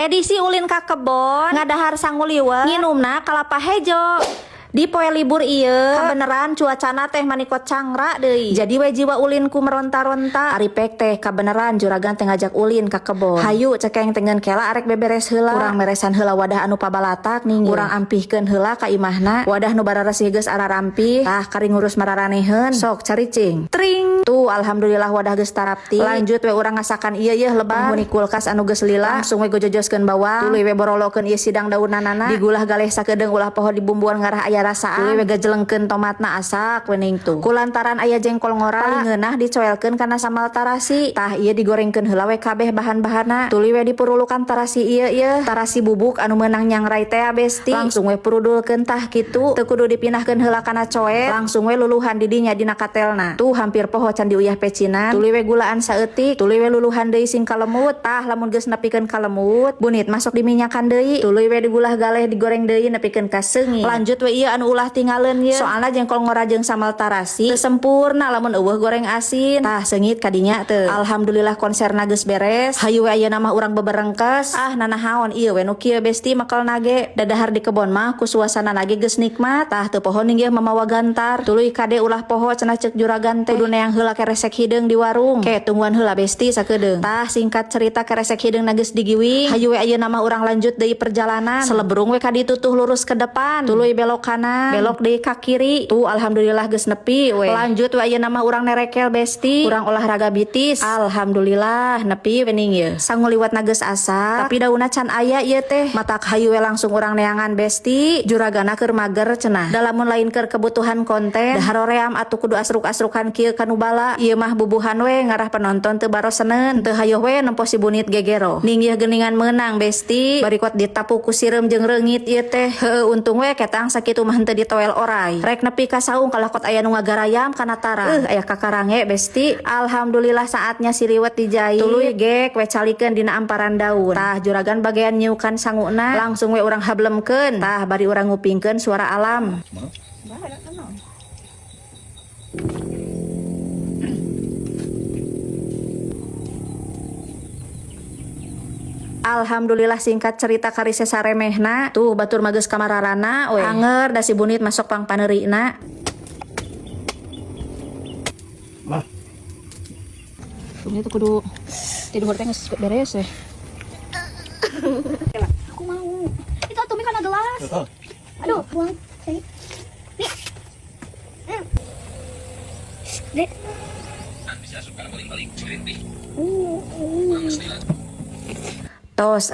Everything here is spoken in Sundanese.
Edisi ulin ka kebon ngadahar sanguliwet nginumna kalapa hejo. Di poe libur ieu kabeneran cuacana teh manikot cangra deui. Jadi we jiwa ulin ku meronta-ronta ari pek teh kabeneran juragan teh ngajak ulin ka kebon. Hayu cekeng tengen kela arek beberes heula. Urang meresan heula wadah anu pabalatak ning urang ampihkeun heula ka imahna. Wadah nu bararesih geus ararampih tah kari ngurus mararaneheun. Sok caricing. Tring. Tuh alhamdulillah wadah geus tarapti. Lanjut we urang ngasakan ieu yeuh lebar. Penghuni kulkas anu geus lila langsung we gojojoskeun bawang. Tuluy we borolokeun ieu sidang daunanana. Digulah galeh sakedeung ulah poho dibumbuan ngarah aya rasaan. Tuluy we gajelengkeun tomatna asak wening tuh. Kulantaran aya jengkol ngora paling ngeunah dicoelkeun kana sambal tarasi. Tah ieu digorengkeun heula we kabeh bahan-bahanna. Tuluy we dipurulukan tarasi ieu tarasi bubuk anu meunang nyangrai teh besti. Langsung we purudulkeun tah kitu. Teu kudu dipindahkeun heula kana coet. Langsung we luluhan di dinya dina katelna. Tuh hampir poho can diuyah pecinan. Tuluy we gulaan saeutik. Tuluy we luluhan deui sing kalemut. Tah lamun geus nepikeun kalemut, bunit masuk di minyakan deui. Tuluy we digulah galeh digoreng deui nepikeun ka seungit. Lanjut we ieu anu ulah tinggalin ye. Soalna jengkol ngora jeung sambal tarasi teu sempurna lamun eueuh goreng asin. Tah seungit kadinya teu. Alhamdulillah konserna geus beres. Hayu we ayeuna mah urang beberengkes. Nanahaon ieu we nu kieu besti makelna ge. Dadahar di kebon mah ku suasana ge geus nikmat. Tah teu poho ninggih mamawa gantar. Tuluy kade ulah poho cenah ceuk juragan teh kudu neang heula keresek hideung di warung. Ke tungguan heula besti sakedeung. Tah singkat cerita keresek hideungna geus digiwing. Hayu we ayeuna mah urang lanjut deui perjalanan. Selebrung we ka ditu tuh lurus ke depan. Tuluy belok kanan. Belok deui ka kiri. Tuh alhamdulillah geus nepi we. Lanjut we ayeuna mah urang nerekel besti. Urang olahraga bitis. Alhamdulillah nepi we ning ieu. Sanguliwatna geus asa. Tapi daunna can aya ieu teh. Matak hayu we langsung urang neangan besti. Juragana keur mager cenah. Da lamun lain keur kebutuhan konten. Dahar hoream atuh kudu asruk-asrukan kieu kanu bala. Ieu mah bubuhan we ngarah penonton teu baroseneun. Teu hayo we nempo si bunit gegero. Ning ieu geuningan meunang besti. Barikot ditapu ku sireum jeung reungit ieu teh. Heueuh untung we ketang sakitu mah henteu ditoel oray. Rek nepi ka saung kalakot aya nu ngagarayam kana tara. Aya kakarange besti. Alhamdulillah saatnya si liwet dijahit. Tuluy gek we calikeun dina amparan daun. Tah juragan bagean nyiukan sanguna langsung we urang hablemkeun. Tah bari urang ngupingkeun suara alam. Alhamdulillah singkat cerita karise saremehna. Tuh batur mageus kamararana we. Anger da si bunit masuk pang paneurina. Mah. Tunggu tuh kudu tidur teh geus beres we. Aku mau. Itu Tumi kan ada gelas. Aduh, buang. Nih. Dek. Bisa suka balik-balik green tea. Tos